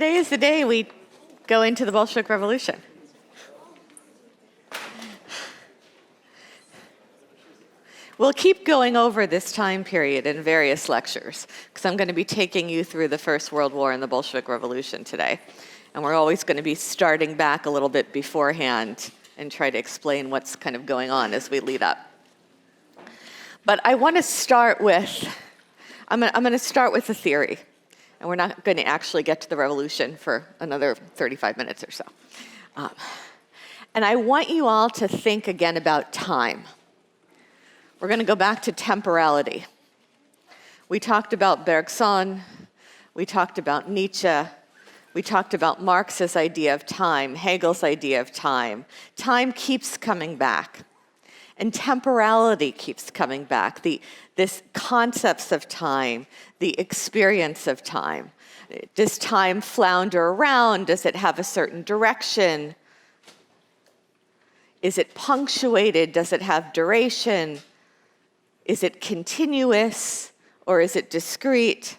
today is the day we go into the Bolshevik Revolution. We'll keep going over this time period in various lectures, because I'm going to be taking you through the First World War and the Bolshevik Revolution today. And we're always going to be starting back a little bit beforehand and try to explain what's kind of going on as we lead up. But I want to start with, I'm going to start with the theory. And we're not going to actually get to the revolution for another 35 minutes or so. And I want you all to think again about time. We're going to go back to temporality. We talked about Bergson. We talked about Nietzsche. We talked about Marx's idea of time, Hegel's idea of time. Time keeps coming back. And temporality keeps coming back, this concepts of time, the experience of time. Does time flounder around? Does it have a certain direction? Is it punctuated? Does it have duration? Is it continuous or is it discrete?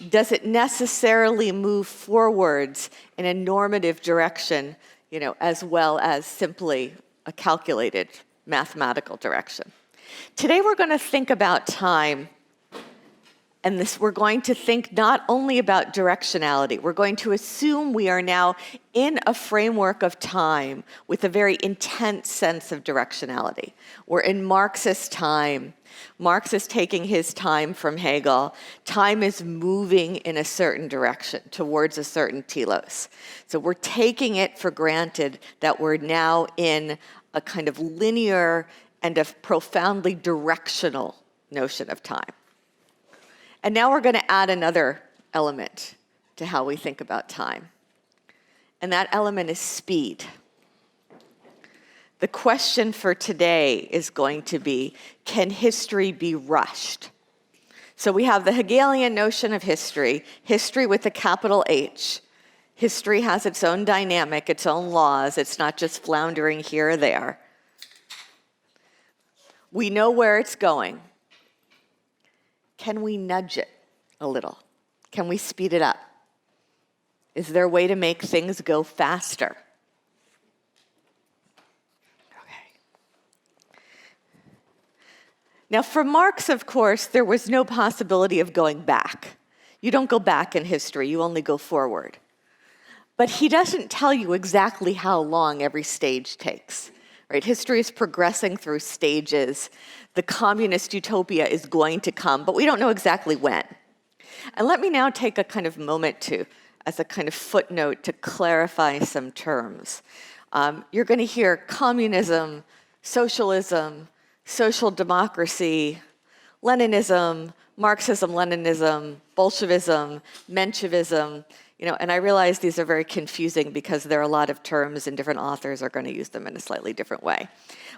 Does it necessarily move forwards in a normative direction, as well as simply a calculated mathematical direction? Today we're going to think about time, and we're going to think not only about directionality. We're going to assume we are now in a framework of time with a very intense sense of directionality. We're in Marxist time. Marx is taking his time from Hegel. Time is moving in a certain direction towards a certain telos. So we're taking it for granted that we're now in a kind of linear and a profoundly directional notion of time. And now we're going to add another element to how we think about time. And that element is speed. The question for today is going to be, can history be rushed? So we have the Hegelian notion of history with a capital H. History has its own dynamic, its own laws. It's not just floundering here or there. We know where it's going. Can we nudge it a little? Can we speed it up? Is there a way to make things go faster? Now, for Marx, of course, there was no possibility of going back. You don't go back in history, you only go forward. But he doesn't tell you exactly how long every stage takes. Right? History is progressing through stages. The communist utopia is going to come, but we don't know exactly when. And let me now take a kind of moment as a kind of footnote to clarify some terms. You're going to hear communism, socialism, social democracy, Leninism, Marxism-Leninism, Bolshevism, Menshevism, and I realize these are very confusing because there are a lot of terms and different authors are going to use them in a slightly different way.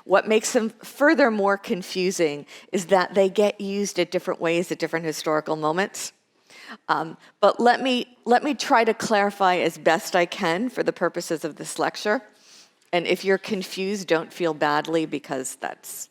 What makes them further more confusing is that they get used at different ways at different historical moments. But let me try to clarify as best I can for the purposes of this lecture. And if you're confused, don't feel badly because that's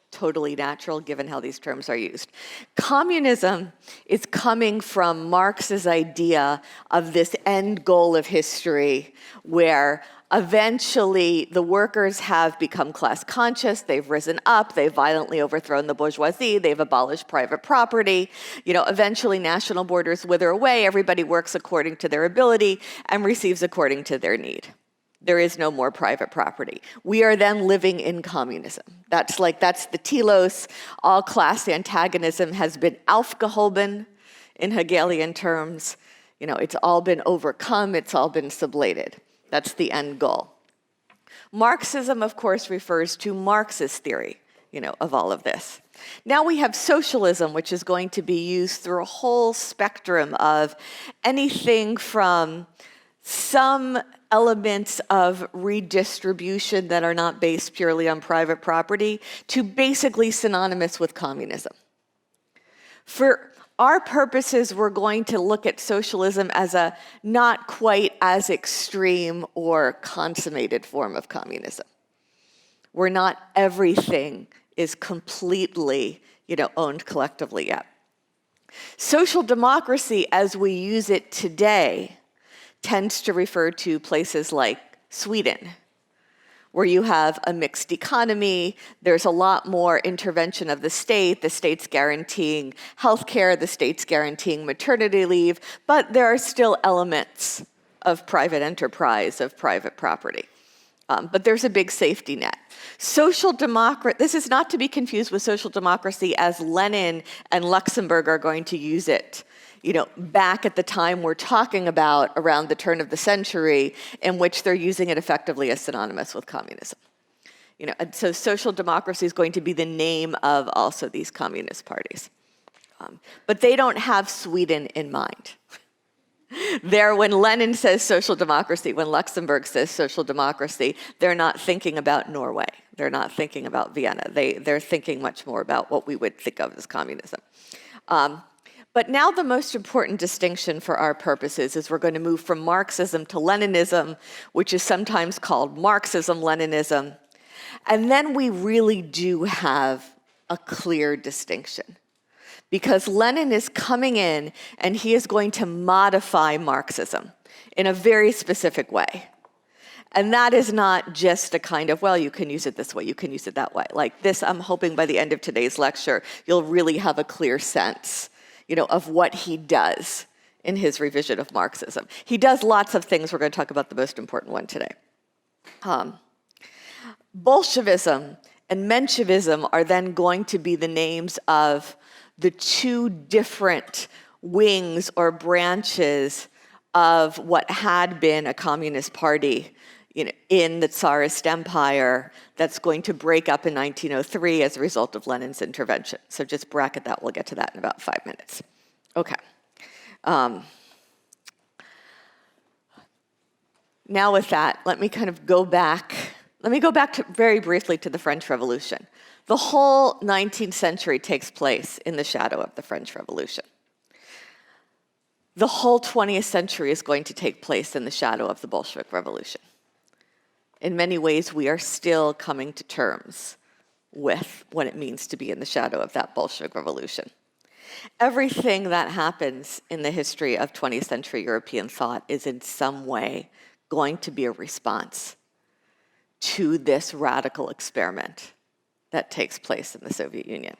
totally natural given how these terms are used. Communism is coming from Marx's idea of this end goal of history where eventually the workers have become class conscious, they've risen up, they've violently overthrown the bourgeoisie, they've abolished private property, eventually national borders wither away, everybody works according to their ability and receives according to their need. There is no more private property. We are then living in communism. That's the telos. All class antagonism has been aufgehoben in Hegelian terms. It's all been overcome. It's all been sublated. That's the end goal. Marxism, of course, refers to Marx's theory, of all of this. Now we have socialism, which is going to be used through a whole spectrum of anything from some elements of redistribution that are not based purely on private property to basically synonymous with communism. For our purposes, we're going to look at socialism as a not quite as extreme or consummated form of communism, where not everything is completely, owned collectively yet. Social democracy, as we use it today, tends to refer to places like Sweden, where you have a mixed economy. There's a lot more intervention of the state's guaranteeing healthcare, the state's guaranteeing maternity leave, but there are still elements of private enterprise, of private property. But there's a big safety net. This is not to be confused with social democracy as Lenin and Luxemburg are going to use it, back at the time we're talking about, around the turn of the century, in which they're using it effectively as synonymous with communism. And so social democracy is going to be the name of also these communist parties. But they don't have Sweden in mind. When Lenin says social democracy, when Luxemburg says social democracy, they're not thinking about Norway. They're not thinking about Vienna. They're thinking much more about what we would think of as communism. But now the most important distinction for our purposes is we're going to move from Marxism to Leninism, which is sometimes called Marxism-Leninism. And then we really do have a clear distinction. Because Lenin is coming in and he is going to modify Marxism in a very specific way. And that is not just a kind of, well, you can use it this way, you can use it that way. Like this, I'm hoping by the end of today's lecture, you'll really have a clear sense, of what he does in his revision of Marxism. He does lots of things. We're going to talk about the most important one today. Bolshevism and Menshevism are then going to be the names of the two different wings or branches of what had been a communist party in the Tsarist Empire that's going to break up in 1903 as a result of Lenin's intervention. So just bracket that. We'll get to that in about 5 minutes. Okay. Now with that, let me kind of go back. Let me go back very briefly to the French Revolution. The whole 19th century takes place in the shadow of the French Revolution. The whole 20th century is going to take place in the shadow of the Bolshevik Revolution. In many ways, we are still coming to terms with what it means to be in the shadow of that Bolshevik Revolution. Everything that happens in the history of 20th century European thought is in some way going to be a response to this radical experiment that takes place in the Soviet Union,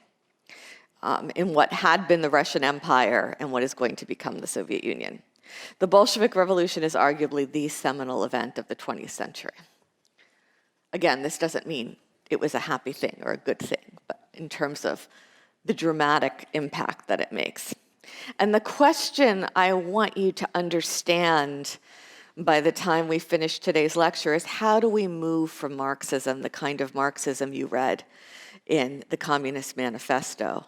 in what had been the Russian Empire and what is going to become the Soviet Union. The Bolshevik Revolution is arguably the seminal event of the 20th century. Again, this doesn't mean it was a happy thing or a good thing, but in terms of the dramatic impact that it makes. And the question I want you to understand by the time we finish today's lecture is, how do we move from Marxism, the kind of Marxism you read in the Communist Manifesto,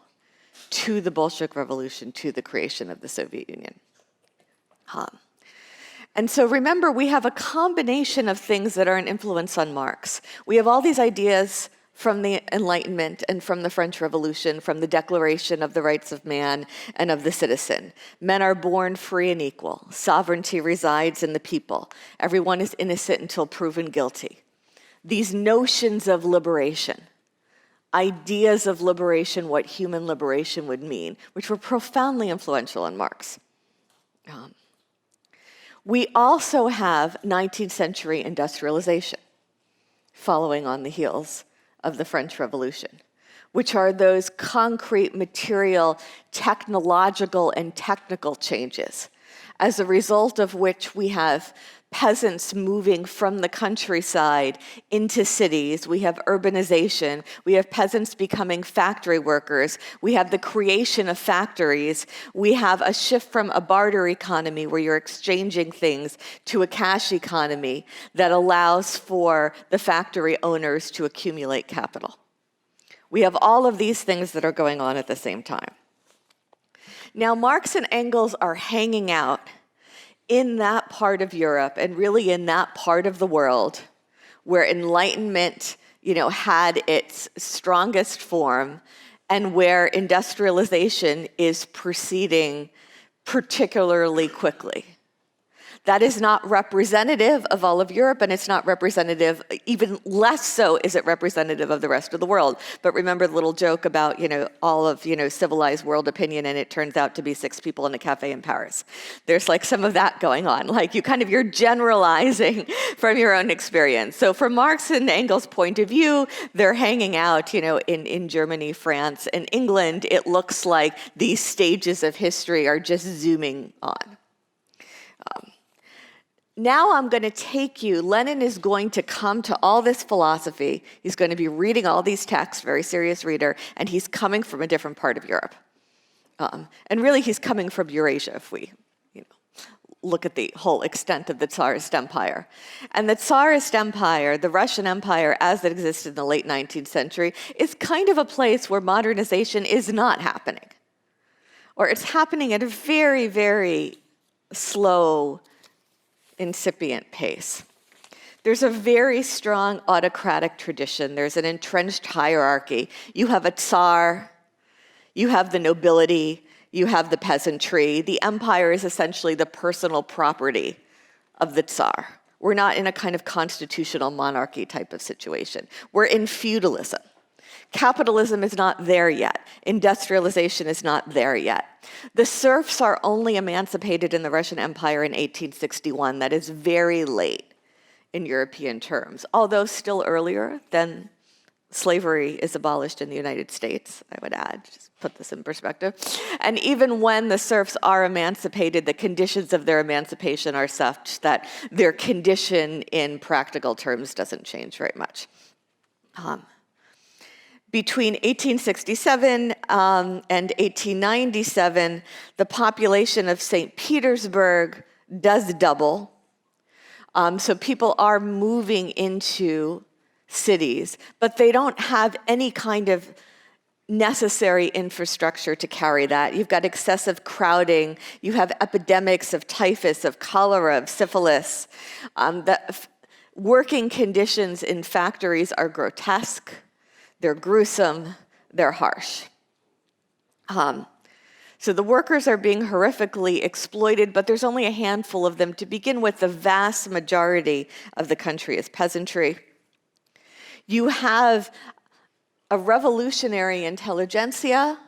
to the Bolshevik Revolution, to the creation of the Soviet Union? And so remember, we have a combination of things that are an influence on Marx. We have all these ideas from the Enlightenment and from the French Revolution, from the Declaration of the Rights of Man and of the Citizen. Men are born free and equal. Sovereignty resides in the people. Everyone is innocent until proven guilty. These notions of liberation, ideas of liberation, what human liberation would mean, which were profoundly influential on Marx. We also have 19th century industrialization following on the heels of the French Revolution, which are those concrete material, technological, and technical changes, as a result of which we have peasants moving from the countryside into cities. We have urbanization. We have peasants becoming factory workers. We have the creation of factories. We have a shift from a barter economy where you're exchanging things to a cash economy that allows for the factory owners to accumulate capital. We have all of these things that are going on at the same time. Now, Marx and Engels are hanging out in that part of Europe and really in that part of the world where Enlightenment, had its strongest form and where industrialization is proceeding particularly quickly. That is not representative of all of Europe, and it's not representative, even less so is it representative of the rest of the world. But remember the little joke about, all of, civilized world opinion, and it turns out to be 6 people in a cafe in Paris. There's like some of that going on. Like you're generalizing from your own experience. So from Marx and Engels' point of view, they're hanging out, in Germany, France, and England. It looks like these stages of history are just zooming on. Now I'm going to take you, Lenin is going to come to all this philosophy. He's going to be reading all these texts, very serious reader, and he's coming from a different part of Europe. And really he's coming from Eurasia if we look at the whole extent of the Tsarist Empire. And the Tsarist Empire, the Russian Empire as it existed in the late 19th century, is kind of a place where modernization is not happening. Or it's happening at a very, very slow, incipient pace. There's a very strong autocratic tradition. There's an entrenched hierarchy. You have a Tsar, you have the nobility, you have the peasantry. The empire is essentially the personal property of the Tsar. We're not in a kind of constitutional monarchy type of situation. We're in feudalism. Capitalism is not there yet. Industrialization is not there yet. The serfs are only emancipated in the Russian Empire in 1861. That is very late in European terms, although still earlier than slavery is abolished in the United States, I would add, just put this in perspective. And even when the serfs are emancipated, the conditions of their emancipation are such that their condition in practical terms doesn't change very much. Between 1867 and 1897, the population of St. Petersburg does double. So people are moving into cities, but they don't have any kind of necessary infrastructure to carry that. You've got excessive crowding. You have epidemics of typhus, of cholera, of syphilis. The working conditions in factories are grotesque. They're gruesome, they're harsh. So the workers are being horrifically exploited, but there's only a handful of them to begin with. The vast majority of the country is peasantry. You have a revolutionary intelligentsia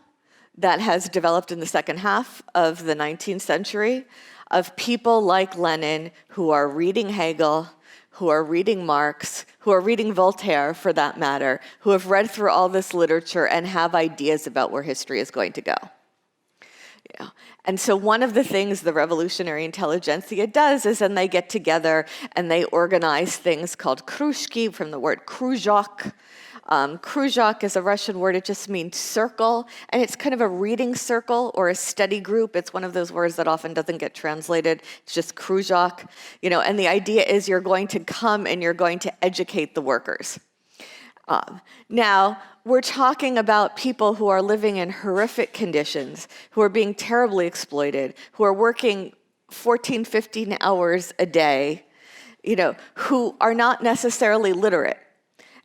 that has developed in the second half of the 19th century of people like Lenin who are reading Hegel, who are reading Marx, who are reading Voltaire, for that matter, who have read through all this literature and have ideas about where history is going to go. Yeah. And so one of the things the revolutionary intelligentsia does is then they get together and they organize things called krushki, from the word kruzhok. Kruzhok is a Russian word. It just means circle, and it's kind of a reading circle or a study group. It's one of those words that often doesn't get translated. It's just kruzhok, and the idea is you're going to come and you're going to educate the workers. Now, we're talking about people who are living in horrific conditions, who are being terribly exploited, who are working 14, 15 hours a day, who are not necessarily literate.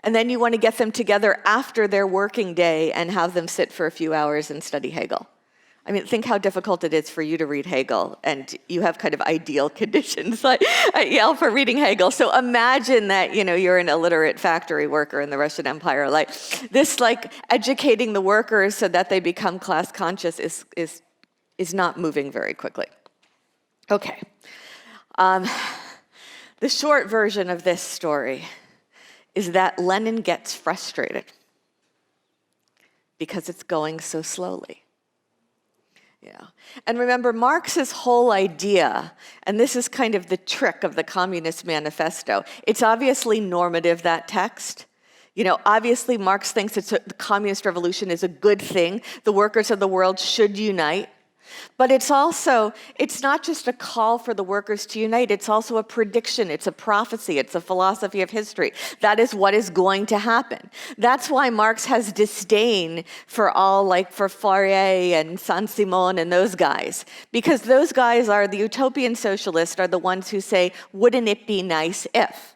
And then you want to get them together after their working day and have them sit for a few hours and study Hegel. I mean, think how difficult it is for you to read Hegel, and you have kind of ideal conditions like at Yale for reading Hegel. So imagine that, you're an illiterate factory worker in the Russian Empire. Like this, educating the workers so that they become class conscious is not moving very quickly. Okay. The short version of this story is that Lenin gets frustrated because it's going so slowly. Yeah. And remember, Marx's whole idea, and this is kind of the trick of the Communist Manifesto, it's obviously normative, that text. Obviously Marx thinks the communist revolution is a good thing. The workers of the world should unite. But it's not just a call for the workers to unite, it's also a prediction, it's a prophecy, it's a philosophy of history. That is what is going to happen. That's why Marx has disdain for for Fourier and Saint-Simon and those guys. Because those guys the utopian socialists are the ones who say, wouldn't it be nice if?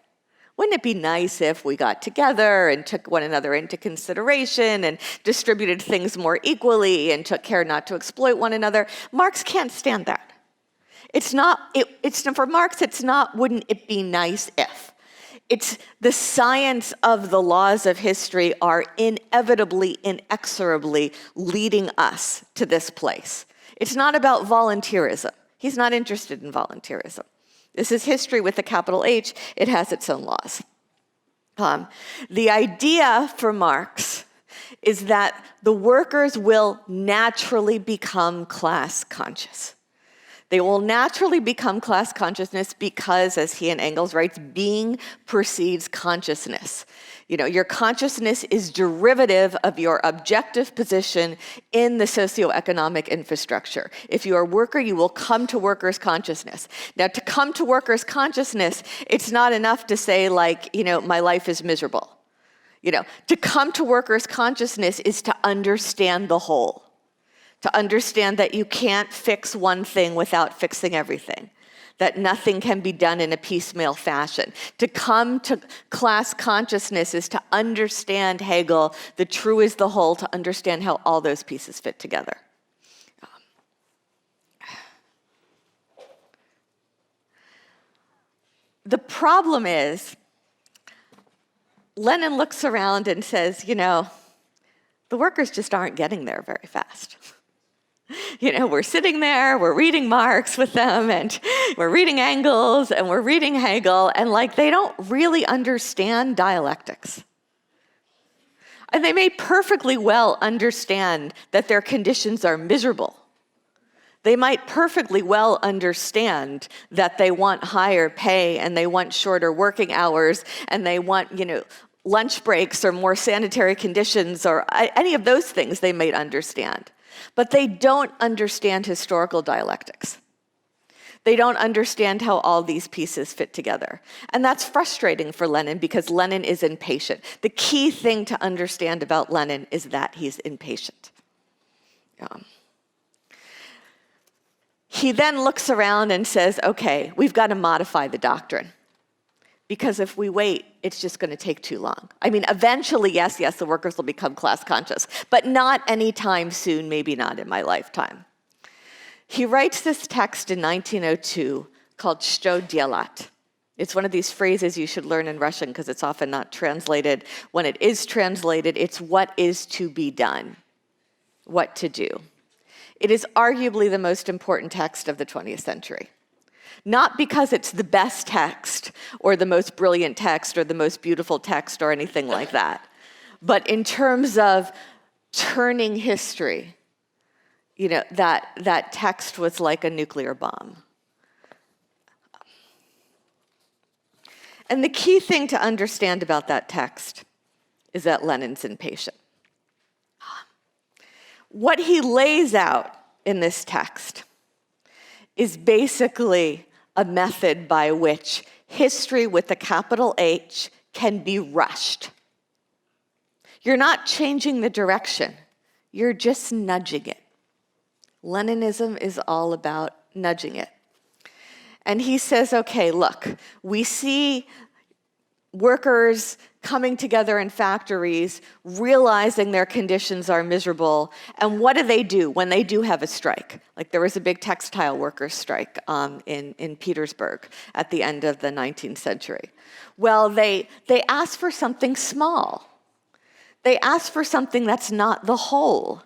Wouldn't it be nice if we got together and took one another into consideration and distributed things more equally and took care not to exploit one another? Marx can't stand that. It's not, it's for Marx, it's not wouldn't it be nice if. It's the science of the laws of history are inevitably, inexorably leading us to this place. It's not about volunteerism. He's not interested in volunteerism. This is history with a capital H. It has its own laws. The idea for Marx is that the workers will naturally become class conscious. They will naturally become class consciousness because, as he and Engels writes, being precedes consciousness. You know, your consciousness is derivative of your objective position in the socioeconomic infrastructure. If you are a worker, you will come to workers' consciousness. Now, to come to workers' consciousness, it's not enough to say, like, you know, my life is miserable. You know, to come to workers' consciousness is to understand the whole. To understand that you can't fix one thing without fixing everything, that nothing can be done in a piecemeal fashion. To come to class consciousness is to understand Hegel, the true is the whole, to understand how all those pieces fit together. The problem is, Lenin looks around and says, you know, the workers just aren't getting there very fast. You know, we're sitting there, we're reading Marx with them, and we're reading Engels, and we're reading Hegel, and like they don't really understand dialectics. And they may perfectly well understand that their conditions are miserable. They might perfectly well understand that they want higher pay, and they want shorter working hours, and they want, you know, lunch breaks or more sanitary conditions, or any of those things they might understand. But they don't understand historical dialectics. They don't understand how all these pieces fit together. And that's frustrating for Lenin because Lenin is impatient. The key thing to understand about Lenin is that he's impatient. He then looks around and says, okay, we've got to modify the doctrine. Because if we wait, it's just going to take too long. I mean, eventually, yes, the workers will become class conscious, but not anytime soon, maybe not in my lifetime. He writes this text in 1902 called Что делать. It's one of these phrases you should learn in Russian because it's often not translated. When it is translated, it's what is to be done, what to do. It is arguably the most important text of the 20th century. Not because it's the best text or the most brilliant text or the most beautiful text or anything like that, but in terms of turning history, you know, that text was like a nuclear bomb. And the key thing to understand about that text is that Lenin's impatient. What he lays out in this text is basically a method by which history with a capital H can be rushed. You're not changing the direction, you're just nudging it. Leninism is all about nudging it. And he says, okay, look, we see workers coming together in factories, realizing their conditions are miserable, and what do when they do have a strike? Like there was a big textile workers' strike in Petersburg at the end of the 19th century. Well, they ask for something small. They ask for something that's not the whole.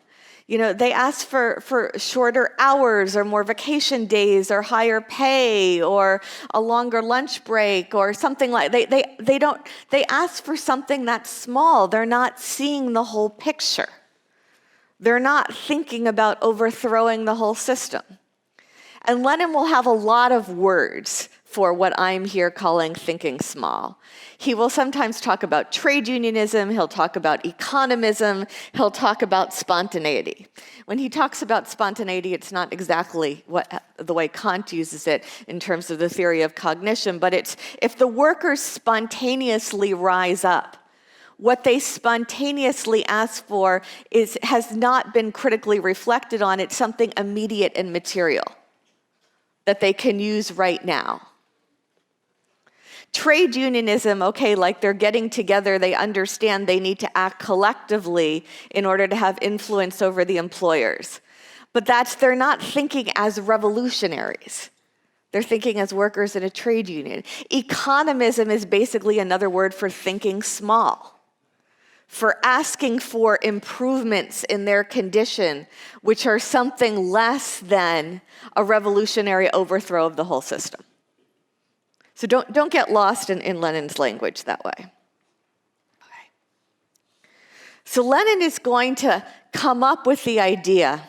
You know, they ask for shorter hours or more vacation days or higher pay or a longer lunch break or something like they ask for something that's small. They're not seeing the whole picture. They're not thinking about overthrowing the whole system. And Lenin will have a lot of words for what I'm here calling thinking small. He will sometimes talk about trade unionism, he'll talk about economism, he'll talk about spontaneity. When he talks about spontaneity, it's not exactly the way Kant uses it in terms of the theory of cognition, but it's if the workers spontaneously rise up, what they spontaneously ask for has not been critically reflected on. It's something immediate and material that they can use right now. Trade unionism, okay, like they're getting together, they understand they need to act collectively in order to have influence over the employers. But they're not thinking as revolutionaries. They're thinking as workers in a trade union. Economism is basically another word for thinking small, for asking for improvements in their condition, which are something less than a revolutionary overthrow of the whole system. So don't get lost in Lenin's language that way. Okay. So Lenin is going to come up with the idea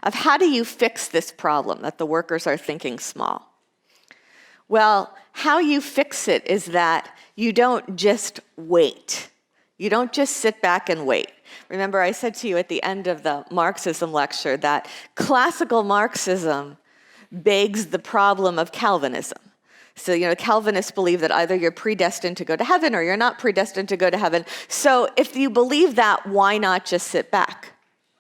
of how do you fix this problem that the workers are thinking small? Well, how you fix it is that you don't just wait. You don't just sit back and wait. Remember, I said to you at the end of the Marxism lecture that classical Marxism begs the problem of Calvinism. So, Calvinists believe that either you're predestined to go to heaven or you're not predestined to go to heaven. So if you believe that, why not just sit back?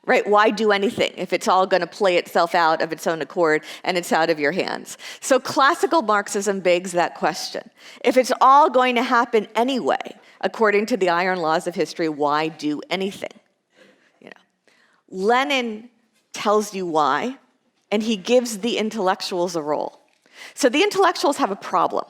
Right? Why do anything if it's all going to play itself out of its own accord and it's out of your hands? So classical Marxism begs that question. If it's all going to happen anyway, according to the iron laws of history, why do anything? Lenin tells you why, and he gives the intellectuals a role. So the intellectuals have a problem.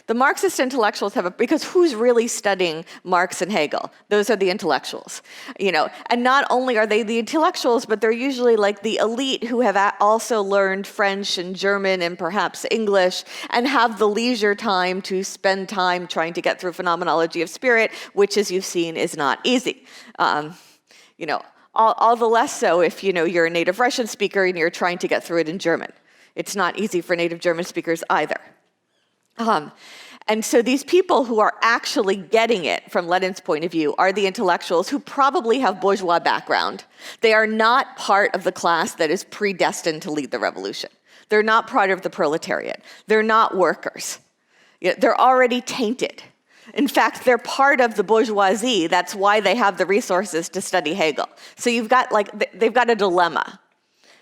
The Marxist intellectuals because who's really studying Marx and Hegel? Those are the intellectuals, And not only are they the intellectuals, but they're usually like the elite who have also learned French and German and perhaps English and have the leisure time to spend time trying to get through phenomenology of spirit, which, as you've seen, is not easy. All the less so if, you're a native Russian speaker and you're trying to get through it in German. It's not easy for native German speakers either. And so these people who are actually getting it from Lenin's point of view are the intellectuals who probably have bourgeois background. They are not part of the class that is predestined to lead the revolution. They're not part of the proletariat. They're not workers. They're already tainted. In fact, they're part of the bourgeoisie. That's why they have the resources to study Hegel. So they've got a dilemma.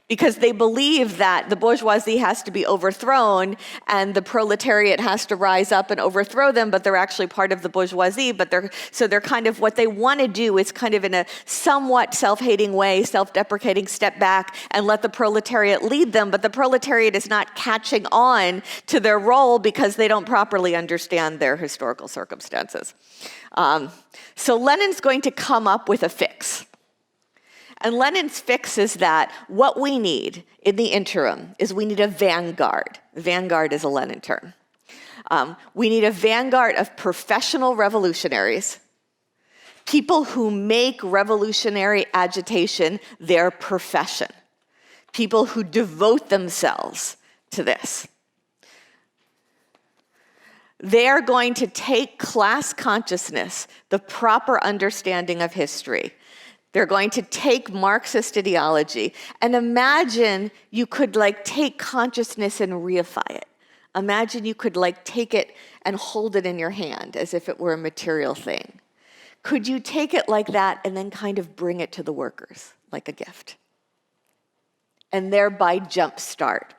Because they believe that the bourgeoisie has to be overthrown and the proletariat has to rise up and overthrow them, but they're actually part of the bourgeoisie. They're kind of, what they want to do is kind of in a somewhat self-hating way, self-deprecating, step back and let the proletariat lead them. But the proletariat is not catching on to their role because they don't properly understand their historical circumstances. So Lenin's going to come up with a fix. And Lenin's fix is that what we need in the interim is we need a vanguard. Vanguard is a Lenin term. We need a vanguard of professional revolutionaries, people who make revolutionary agitation their profession, people who devote themselves to this. They're going to take class consciousness, the proper understanding of history. They're going to take Marxist ideology and imagine you could take consciousness and reify it. Imagine you could take it and hold it in your hand as if it were a material thing. Could you take it like that and then kind of bring it to the workers like a gift? And thereby jumpstart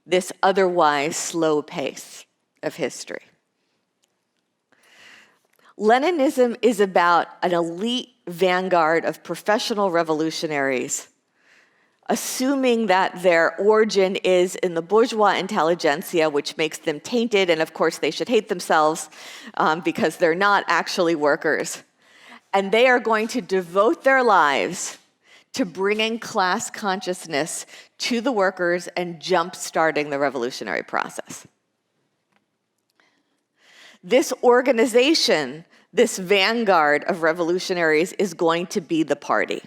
this otherwise slow pace of history. Leninism is about an elite vanguard of professional revolutionaries, assuming that their origin is in the bourgeois intelligentsia, which makes them tainted, and of course they should hate themselves because they're not actually workers. And they are going to devote their lives to bringing class consciousness to the workers and jump-starting the revolutionary process. This organization, this vanguard of revolutionaries, is going to be the party,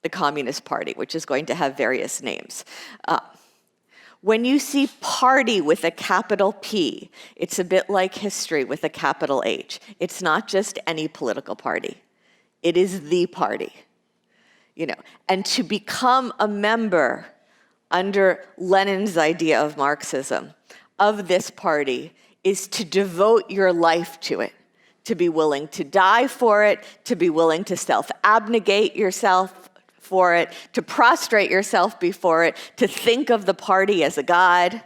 the Communist Party, which is going to have various names. When you see party with a capital P, it's a bit like history with a capital H. It's not just any political party. It is the party. And to become a member under Lenin's idea of Marxism, of this party, is to devote your life to it, to be willing to die for it, to be willing to self-abnegate yourself for it, to prostrate yourself before it, to think of the party as a god,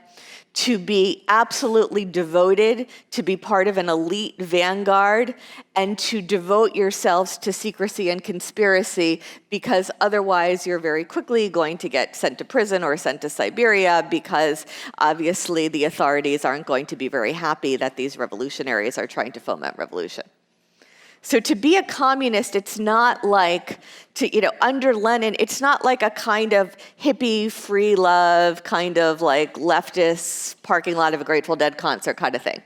to be absolutely devoted, to be part of an elite vanguard, and to devote yourselves to secrecy and conspiracy, because otherwise you're very quickly going to get sent to prison or sent to Siberia, because obviously the authorities aren't going to be very happy that these revolutionaries are trying to foment revolution. So to be a communist, it's not like, under Lenin, it's not like a kind of hippie, free love, kind of like leftist parking lot of a Grateful Dead concert kind of thing.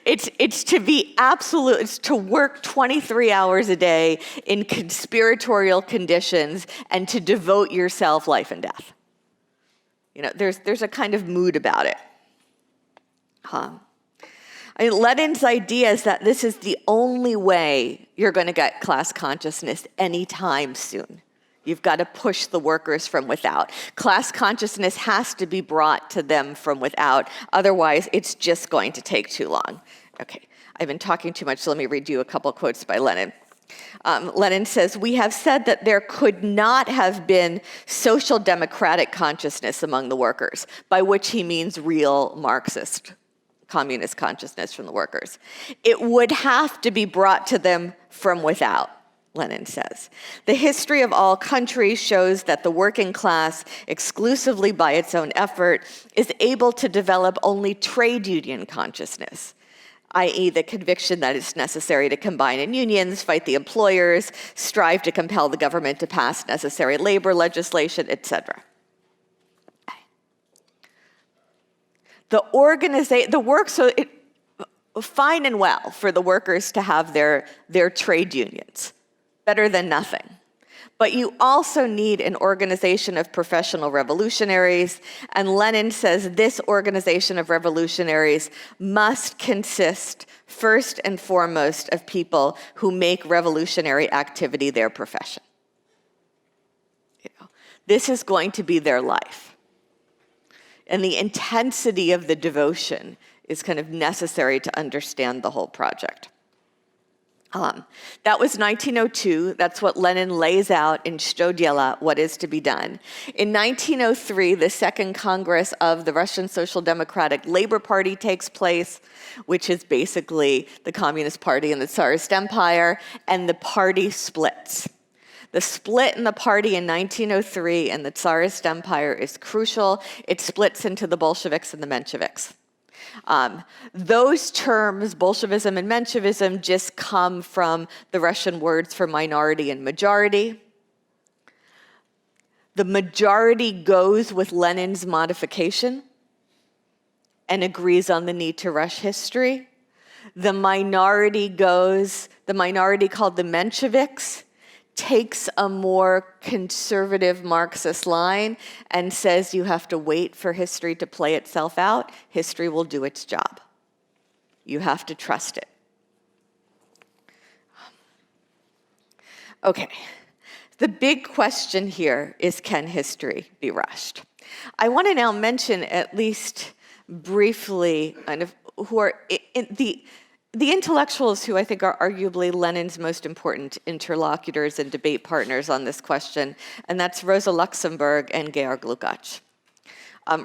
It's to be absolute, it's to work 23 hours a day in conspiratorial conditions and to devote yourself life and death. There's a kind of mood about it. Lenin's idea is that this is the only way you're going to get class consciousness anytime soon. You've got to push the workers from without. Class consciousness has to be brought to them from without. Otherwise, it's just going to take too long. Okay, I've been talking too much, so let me read you a couple quotes by Lenin. Lenin says, "We have said that there could not have been social democratic consciousness among the workers," by which he means real Marxist communist consciousness from the workers. "It would have to be brought to them from without," Lenin says. "The history of all countries shows that the working class, exclusively by its own effort, is able to develop only trade union consciousness, i.e. the conviction that it's necessary to combine in unions, fight the employers, strive to compel the government to pass necessary labor legislation, etc. Fine and well for the workers to have their trade unions, better than nothing. But you also need an organization of professional revolutionaries, and Lenin says this organization of revolutionaries must consist first and foremost of people who make revolutionary activity their profession. This is going to be their life. And the intensity of the devotion is kind of necessary to understand the whole project. That was 1902. That's what Lenin lays out in Что делать, what is to be done. In 1903, the Second Congress of the Russian Social Democratic Labor Party takes place, which is basically the Communist Party and the Tsarist Empire, and the party splits. The split in the party in 1903 and the Tsarist Empire is crucial. It splits into the Bolsheviks and the Mensheviks. Those terms, Bolshevism and Menshevism, just come from the Russian words for minority and majority. The majority goes with Lenin's modification and agrees on the need to rush history. The minority called the Mensheviks, takes a more conservative Marxist line and says you have to wait for history to play itself out. History will do its job. You have to trust it. Okay, the big question here is, can history be rushed? I want to now mention, at least briefly, kind of who are the intellectuals who I think are arguably Lenin's most important interlocutors and debate partners on this question, and that's Rosa Luxemburg and Georg Lukács.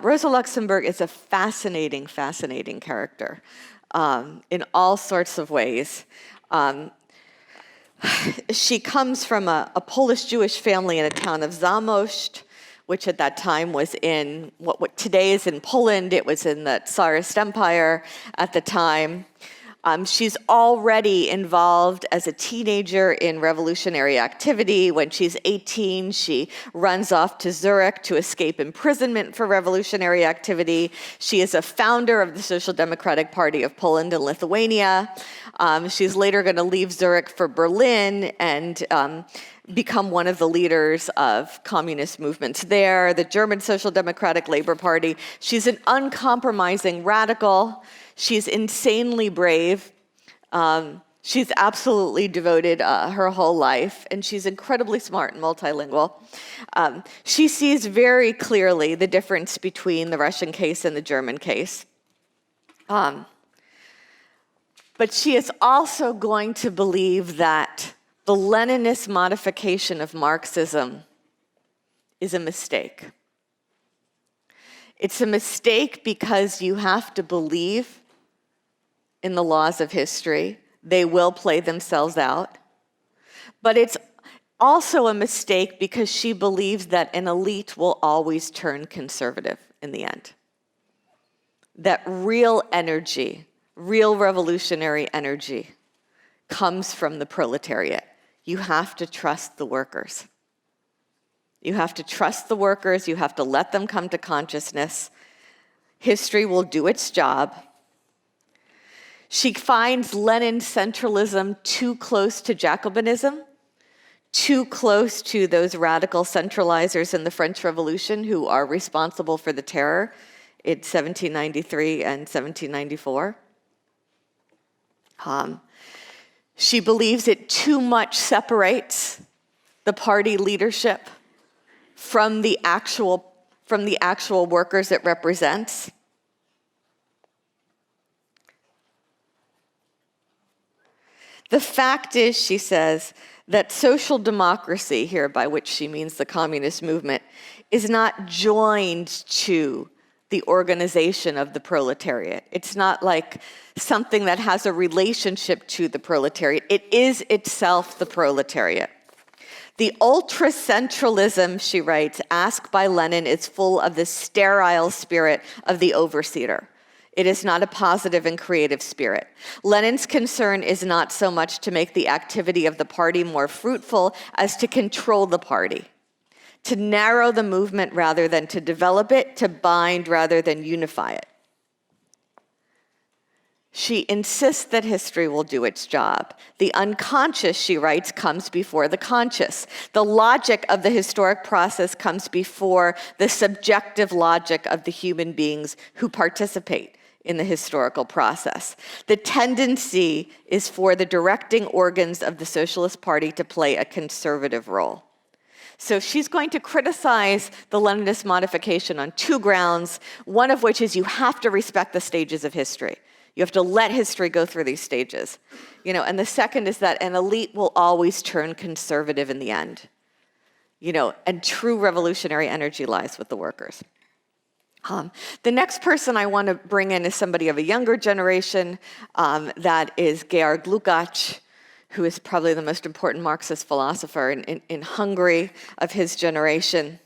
Rosa Luxemburg is a fascinating, fascinating character in all sorts of ways. She comes from a Polish-Jewish family in a town of Zamość, which at that time was in what today is in Poland. It was in the Tsarist Empire at the time. She's already involved as a teenager in revolutionary activity. When she's 18, she runs off to Zurich to escape imprisonment for revolutionary activity. She is a founder of the Social Democratic Party of Poland and Lithuania. She's later going to leave Zurich for Berlin and become one of the leaders of communist movements there, the German Social Democratic Labor Party. She's an uncompromising radical. She's insanely brave. She's absolutely devoted her whole life, and she's incredibly smart and multilingual. She sees very clearly the difference between the Russian case and the German case. But she is also going to believe that the Leninist modification of Marxism is a mistake. It's a mistake because you have to believe in the laws of history. They will play themselves out. But it's also a mistake because she believes that an elite will always turn conservative in the end. That real energy, real revolutionary energy, comes from the proletariat. You have to trust the workers. You have to trust the workers. You have to let them come to consciousness. History will do its job. She finds Lenin's centralism too close to Jacobinism, too close to those radical centralizers in the French Revolution who are responsible for the terror in 1793 and 1794. She believes it too much separates the party leadership from the actual workers it represents. The fact is, she says, that social democracy, here by which she means the communist movement, is not joined to the organization of the proletariat. It's not like something that has a relationship to the proletariat. It is itself the proletariat. The ultra-centralism, she writes, asked by Lenin is full of the sterile spirit of the overseer. It is not a positive and creative spirit. Lenin's concern is not so much to make the activity of the party more fruitful as to control the party, to narrow the movement rather than to develop it, to bind rather than unify it. She insists that history will do its job. The unconscious, she writes, comes before the conscious. The logic of the historic process comes before the subjective logic of the human beings who participate in the historical process. The tendency is for the directing organs of the Socialist Party to play a conservative role. So she's going to criticize the Leninist modification on two grounds, one of which is you have to respect the stages of history. You have to let history go through these stages. And the second is that an elite will always turn conservative in the end. And true revolutionary energy lies with the workers. The next person I want to bring in is somebody of a younger generation, that is Georg Lukács, who is probably the most important Marxist philosopher in Hungary of his generation.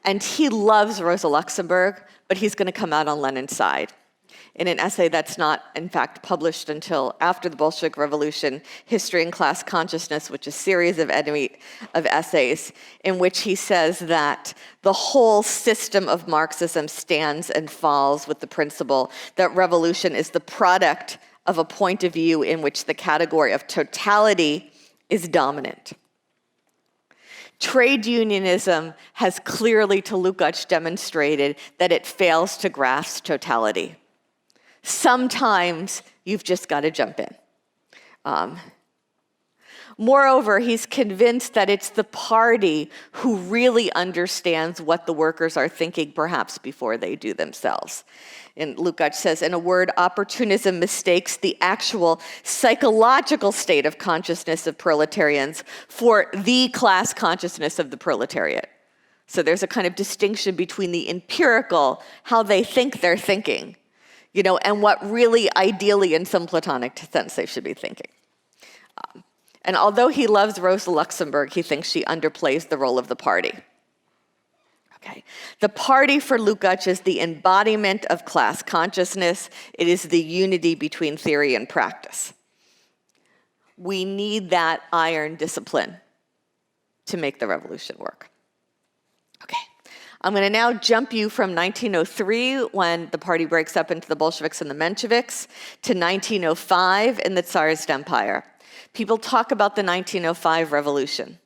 And he loves Rosa Luxemburg, but he's going to come out on Lenin's side. In an essay that's not, in fact, published until after the Bolshevik Revolution, History and Class Consciousness, which is a series of essays in which he says that the whole system of Marxism stands and falls with the principle that revolution is the product of a point of view in which the category of totality is dominant. Trade unionism has clearly, to Lukács, demonstrated that it fails to grasp totality. Sometimes you've just got to jump in. Moreover, he's convinced that it's the party who really understands what the workers are thinking, perhaps before they do themselves. And Lukács says, in a word, opportunism mistakes the actual psychological state of consciousness of proletarians for the class consciousness of the proletariat. So there's a kind of distinction between the empirical, how they think they're thinking, and what really, ideally, in some Platonic sense, they should be thinking. And although he loves Rosa Luxemburg, he thinks she underplays the role of the party. Okay. The party for Lukács is the embodiment of class consciousness. It is the unity between theory and practice. We need that iron discipline to make the revolution work. Okay. I'm going to now jump you from 1903, when the party breaks up into the Bolsheviks and the Mensheviks, to 1905 in the Tsarist Empire. People talk about the 1905 revolution.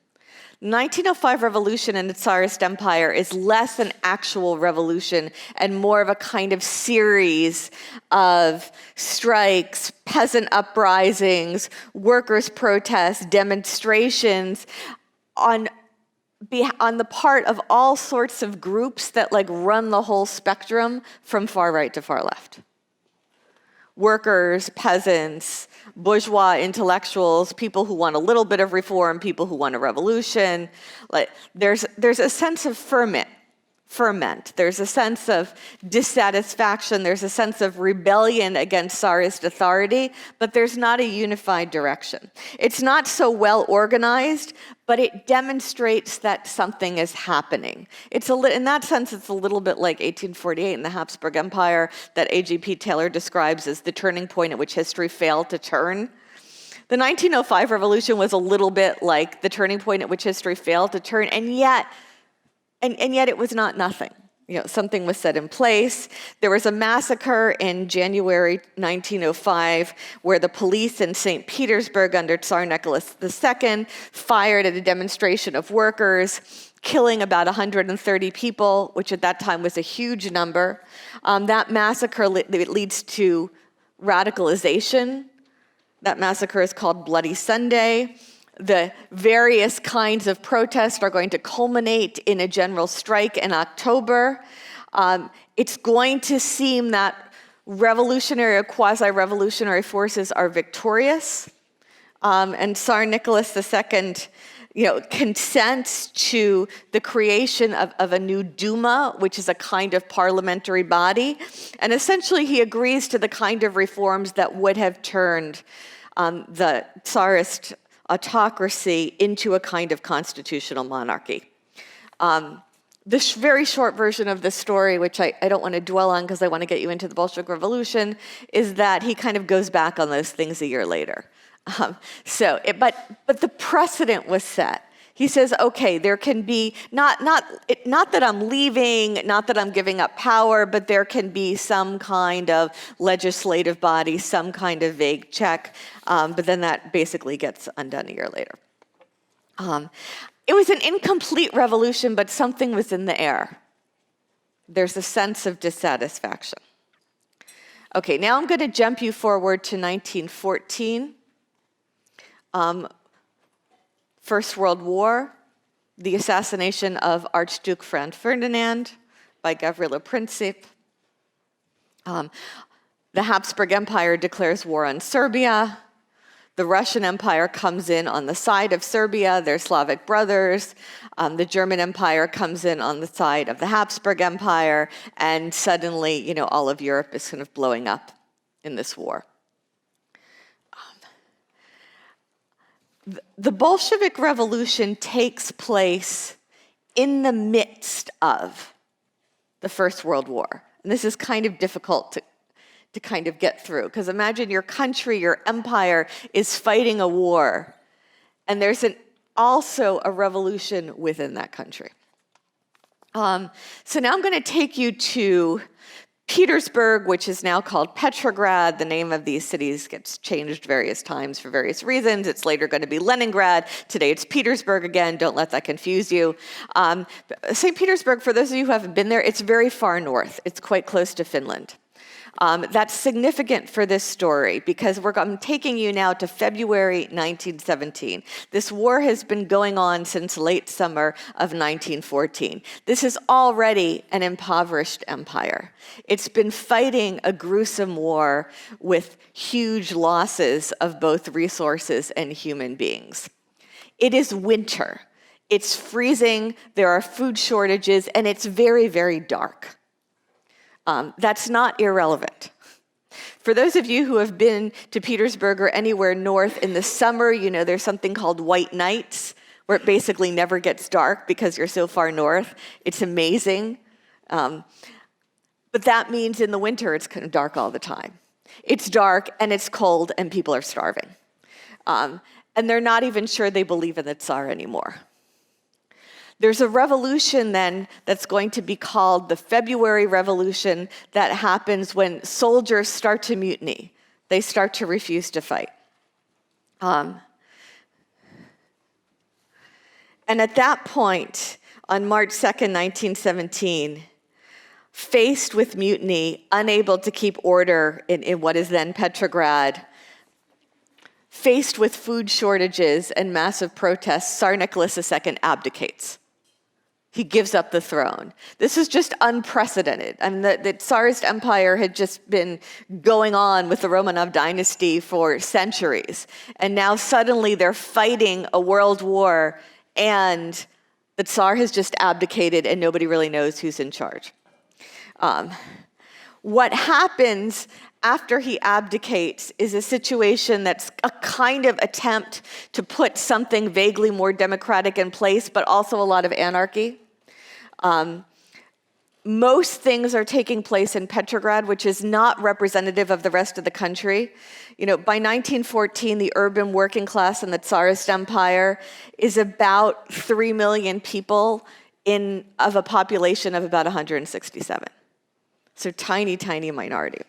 The 1905 revolution in the Tsarist Empire is less an actual revolution and more of a kind of series of strikes, peasant uprisings, workers' protests, demonstrations on the part of all sorts of groups that run the whole spectrum from far right to far left. Workers, peasants, bourgeois intellectuals, people who want a little bit of reform, people who want a revolution. There's a sense of ferment ferment. There's a sense of dissatisfaction. There's a sense of rebellion against Tsarist authority, but there's not a unified direction. It's not so well organized, but it demonstrates that something is happening. In that sense, it's a little bit like 1848 in the Habsburg Empire that A.G.P. Taylor describes as the turning point at which history failed to turn. The 1905 revolution was a little bit like the turning point at which history failed to turn, and yet it was not nothing. Something was set in place. There was a massacre in January 1905 where the police in St. Petersburg under Tsar Nicholas II fired at a demonstration of workers, killing about 130 people, which at that time was a huge number. That massacre leads to radicalization. That massacre is called Bloody Sunday. The various kinds of protests are going to culminate in a general strike in October. It's going to seem that revolutionary or quasi-revolutionary forces are victorious. And Tsar Nicholas II, consents to the creation of a new Duma, which is a kind of parliamentary body. And essentially he agrees to the kind of reforms that would have turned the Tsarist autocracy into a kind of constitutional monarchy. The very short version of the story, which I don't want to dwell on because I want to get you into the Bolshevik Revolution, is that he kind of goes back on those things a year later. But the precedent was set. He says, okay, there can be, not that I'm leaving, not that I'm giving up power, but there can be some kind of legislative body, some kind of vague check, but then that basically gets undone a year later. It was an incomplete revolution, but something was in the air. There's a sense of dissatisfaction. Okay, now I'm going to jump you forward to 1914. First World War, the assassination of Archduke Franz Ferdinand by Gavrilo Princip. The Habsburg Empire declares war on Serbia. The Russian Empire comes in on the side of Serbia, their Slavic brothers. The German Empire comes in on the side of the Habsburg Empire, and suddenly, all of Europe is kind of blowing up in this war. The Bolshevik Revolution takes place in the midst of the First World War. And this is kind of difficult to kind of get through, because imagine your country, your empire is fighting a war, and there's also a revolution within that country. So now I'm going to take you to Petersburg, which is now called Petrograd. The name of these cities gets changed various times for various reasons. It's later going to be Leningrad. Today it's Petersburg again. Don't let that confuse you. St. Petersburg, for those of you who haven't been there, it's very far north. It's quite close to Finland. That's significant for this story because I'm taking you now to February 1917. This war has been going on since late summer of 1914. This is already an impoverished empire. It's been fighting a gruesome war with huge losses of both resources and human beings. It is winter. It's freezing, there are food shortages, and it's very, very dark. That's not irrelevant. For those of you who have been to Petersburg or anywhere north in the summer, there's something called white nights, where it basically never gets dark because you're so far north. It's amazing. But that means in the winter, it's kind of dark all the time. It's dark and it's cold and people are starving. And they're not even sure they believe in the Tsar anymore. There's a revolution then that's going to be called the February Revolution that happens when soldiers start to mutiny. They start to refuse to fight. And at that point, on March 2nd, 1917, faced with mutiny, unable to keep order in what is then Petrograd, faced with food shortages and massive protests, Tsar Nicholas II abdicates. He gives up the throne. This is just unprecedented. I mean, the Tsarist Empire had just been going on with the Romanov dynasty for centuries. And now suddenly they're fighting a world war and The Tsar has just abdicated and nobody really knows who's in charge. What happens after he abdicates is a situation that's a kind of attempt to put something vaguely more democratic in place, but also a lot of anarchy. Most things are taking place in Petrograd, which is not representative of the rest of the country. You know, by 1914, the urban working class in the Tsarist Empire is about 3 million people of a population of about 167. So tiny, tiny minority.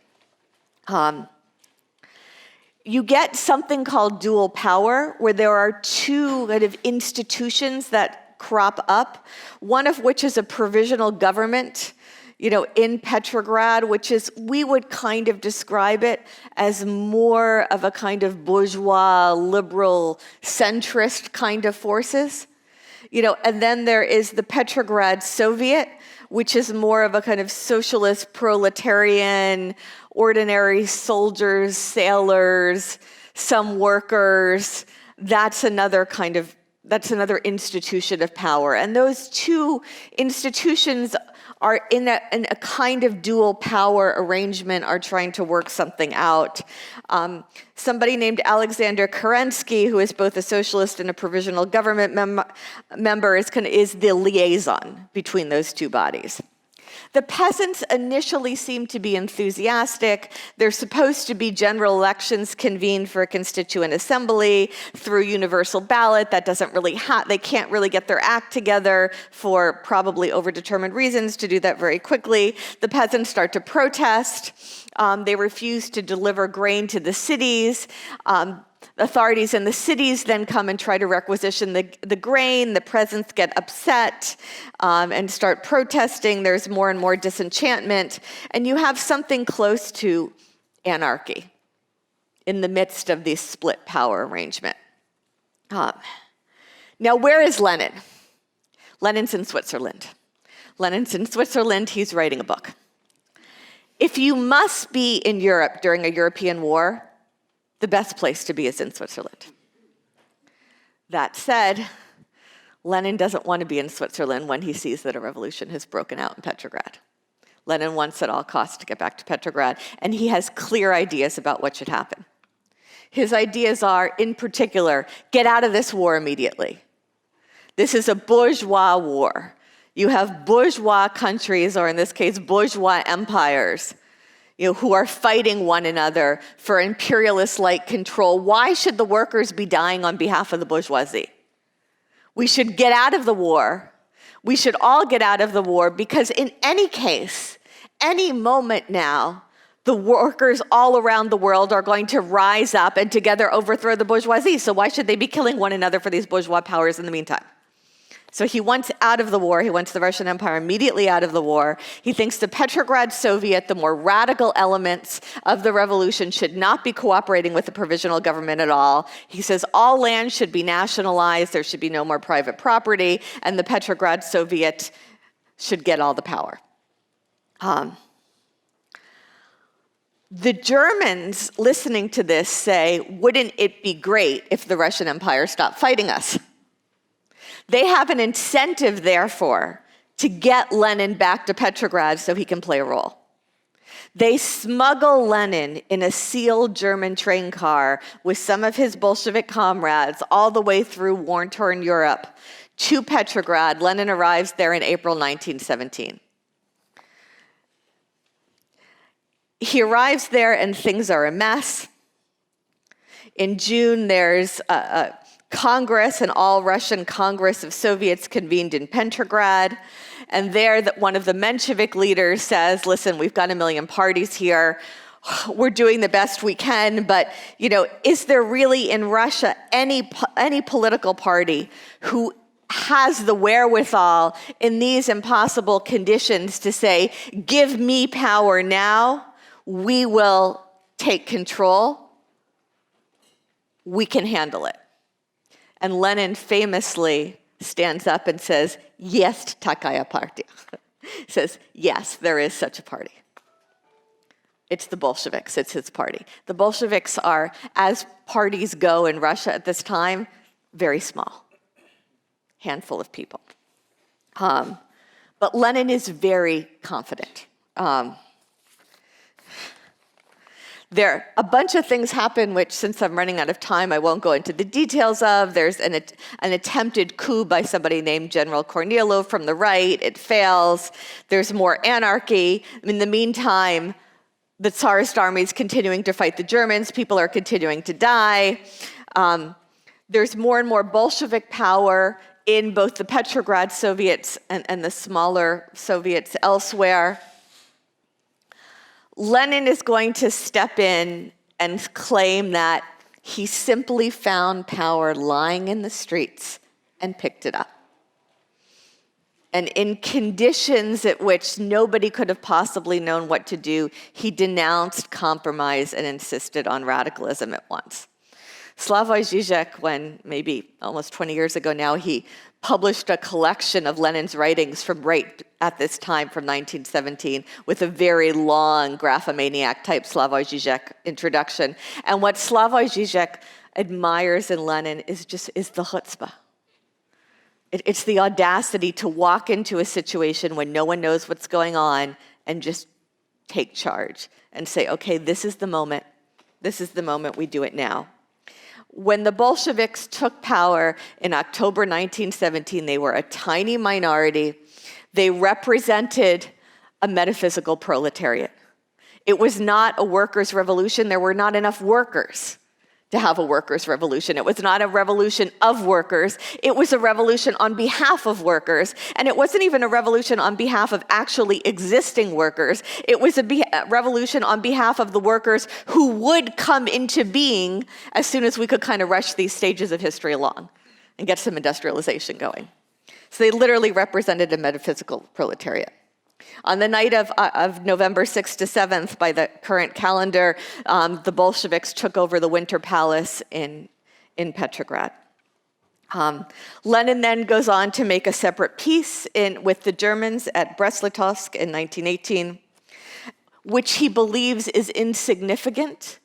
You get something called dual power, where there are two kind of institutions that crop up, one of which is a provisional government, you know, in Petrograd, which is, we would kind of describe it as more of a kind of bourgeois, liberal, centrist kind of forces. You know, and then there is the Petrograd Soviet, which is more of a kind of socialist, proletarian, ordinary soldiers, sailors, some workers. That's another institution of power. And those two institutions are in a kind of dual power arrangement, are trying to work something out. Somebody named Alexander Kerensky, who is both a socialist and a provisional government member, is the liaison between those two bodies. The peasants initially seem to be enthusiastic. There's supposed to be general elections convened for a constituent assembly through universal ballot. That doesn't really they can't really get their act together for probably overdetermined reasons to do that very quickly. The peasants start to protest. They refuse to deliver grain to the cities. Authorities in the cities then come and try to requisition the grain. The peasants get upset and start protesting. There's more and more disenchantment. And you have something close to anarchy in the midst of this split power arrangement. Now, where is Lenin? Lenin's in Switzerland. He's writing a book. If you must be in Europe during a European war, the best place to be is in Switzerland. That said, Lenin doesn't want to be in Switzerland when he sees that a revolution has broken out in Petrograd. Lenin wants at all costs to get back to Petrograd, and he has clear ideas about what should happen. His ideas are, in particular, get out of this war immediately. This is a bourgeois war. You have bourgeois countries, or in this case, bourgeois empires, who are fighting one another for imperialist-like control. Why should the workers be dying on behalf of the bourgeoisie? We should get out of the war. We should all get out of the war, because in any case, any moment now, the workers all around the world are going to rise up and together overthrow the bourgeoisie. So why should they be killing one another for these bourgeois powers in the meantime? So he wants out of the war. He wants the Russian Empire immediately out of the war. He thinks the Petrograd Soviet, the more radical elements of the revolution, should not be cooperating with the provisional government at all. He says all land should be nationalized, there should be no more private property, and the Petrograd Soviet should get all the power. The Germans listening to this say, wouldn't it be great if the Russian Empire stopped fighting us? They have an incentive, therefore, to get Lenin back to Petrograd so he can play a role. They smuggle Lenin in a sealed German train car with some of his Bolshevik comrades all the way through war-torn Europe to Petrograd. Lenin arrives there in April 1917. He arrives there and things are a mess. In June, there's a Congress, an all-Russian Congress of Soviets convened in Petrograd. And there, one of the Menshevik leaders says, listen, we've got 1 million parties here. We're doing the best we can, but is there really in Russia any political party who has the wherewithal in these impossible conditions to say, give me power now, we will take control, we can handle it? And Lenin famously stands up and says, "Есть такая партия." Says, yes, there is such a party. It's the Bolsheviks, it's his party. The Bolsheviks are, as parties go in Russia at this time, very small. Handful of people. But Lenin is very confident. There, a bunch of things happen, which, since I'm running out of time, I won't go into the details of. There's an attempted coup by somebody named General Kornilov from the right. It fails. There's more anarchy. In the meantime, the Tsarist army is continuing to fight the Germans. People are continuing to die. There's more and more Bolshevik power in both the Petrograd Soviets and the smaller Soviets elsewhere. Lenin is going to step in and claim that he simply found power lying in the streets and picked it up. And in conditions at which nobody could have possibly known what to do, he denounced compromise and insisted on radicalism at once. Slavoj Žižek, when maybe almost 20 years ago now, he published a collection of Lenin's writings from right at this time, from 1917, with a very long graphomaniac-type Slavoj Žižek introduction. And what Slavoj Žižek admires in Lenin is the chutzpah. It's the audacity to walk into a situation when no one knows what's going on and just take charge and say, okay, this is the moment. This is the moment, we do it now. When the Bolsheviks took power in October 1917, they were a tiny minority. They represented a metaphysical proletariat. It was not a workers' revolution. There were not enough workers to have a workers' revolution. It was not a revolution of workers. It was a revolution on behalf of workers. And it wasn't even a revolution on behalf of actually existing workers. It was a revolution on behalf of the workers who would come into being as soon as we could kind of rush these stages of history along and get some industrialization going. So they literally represented a metaphysical proletariat. On the night of November 6th to 7th, by the current calendar, the Bolsheviks took over the Winter Palace in Petrograd. Lenin then goes on to make a separate peace with the Germans at Brest-Litovsk in 1918, which he believes is insignificant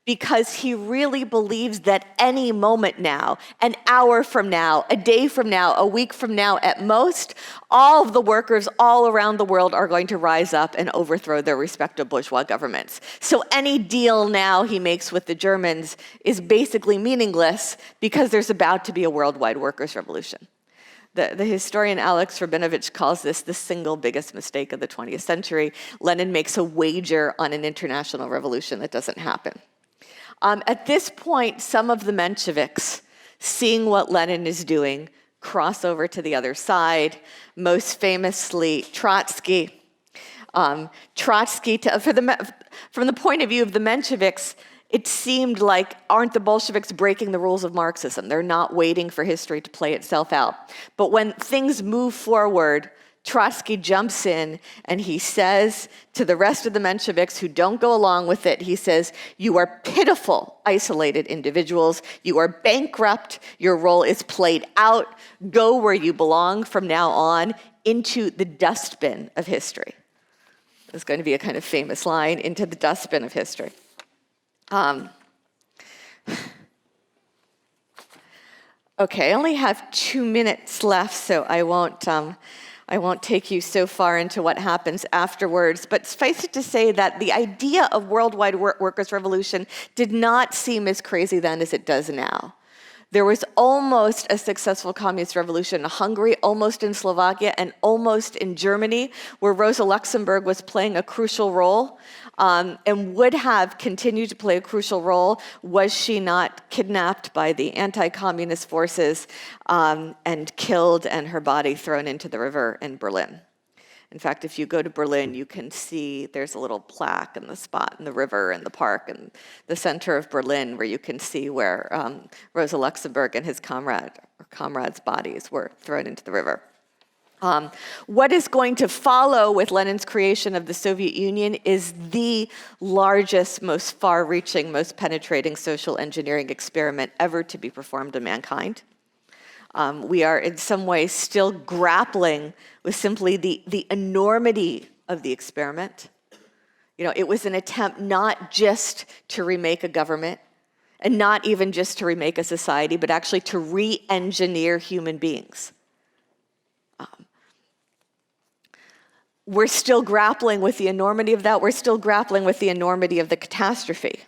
because he really believes that any moment now, an hour from now, a day from now, a week from now at most, all of the workers all around the world are going to rise up and overthrow their respective bourgeois governments. So any deal now he makes with the Germans is basically meaningless because there's about to be a worldwide workers' revolution. The historian Alex Rabinovich calls this the single biggest mistake of the 20th century. Lenin makes a wager on an international revolution that doesn't happen. At this point, some of the Mensheviks, seeing what Lenin is doing, cross over to the other side, most famously Trotsky. From the point of view of the Mensheviks, it seemed like, aren't the Bolsheviks breaking the rules of Marxism? They're not waiting for history to play itself out. But when things move forward, Trotsky jumps in and he says to the rest of the Mensheviks who don't go along with it, he says, you are pitiful, isolated individuals. You are bankrupt. Your role is played out. Go where you belong from now on, into the dustbin of history. There's going to be a kind of famous line, into the dustbin of history. Okay, I only have 2 minutes left, so I won't take you so far into what happens afterwards, but suffice it to say that the idea of worldwide workers' revolution did not seem as crazy then as it does now. There was almost a successful communist revolution in Hungary, almost in Slovakia, and almost in Germany, where Rosa Luxemburg was playing a crucial role and would have continued to play a crucial role was she not kidnapped by the anti-communist forces and killed and her body thrown into the river in Berlin. In fact, if you go to Berlin, you can see there's a little plaque in the spot in the river in the park in the center of Berlin where you can see where Rosa Luxemburg and his comrades' bodies were thrown into the river. What is going to follow with Lenin's creation of the Soviet Union is the largest, most far-reaching, most penetrating social engineering experiment ever to be performed on mankind. We are in some ways still grappling with simply the enormity of the experiment. You know, it was an attempt not just to remake a government and not even just to remake a society, but actually to re-engineer human beings. We're still grappling with the enormity of that. We're still grappling with the enormity of the catastrophe.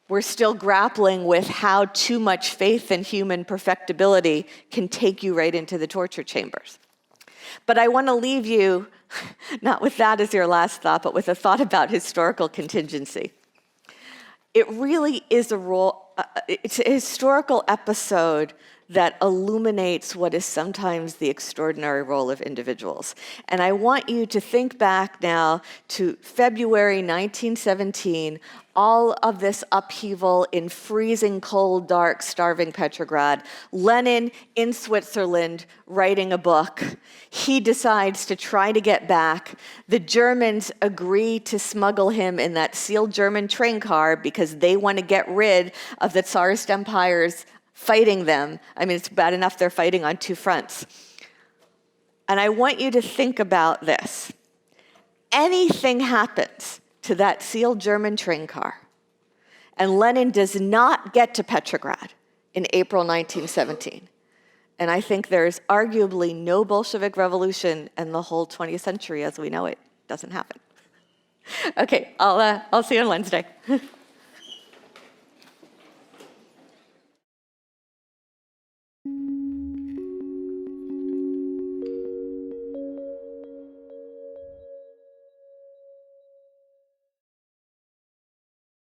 We're still grappling with how too much faith in human perfectibility can take you right into the torture chambers. But I want to leave you, not with that as your last thought, but with a thought about historical contingency. It really is it's a historical episode that illuminates what is sometimes the extraordinary role of individuals. And I want you to think back now to February 1917, all of this upheaval in freezing cold, dark, starving Petrograd. Lenin in Switzerland writing a book. He decides to try to get back. The Germans agree to smuggle him in that sealed German train car because they want to get rid of the Tsarist Empire's fighting them. I mean, it's bad enough they're fighting on two fronts. And I want you to think about this. Anything happens to that sealed German train car, and Lenin does not get to Petrograd in April 1917. And I think there's arguably no Bolshevik revolution in the whole 20th century as we know it. Doesn't happen. Okay, I'll see you on Wednesday.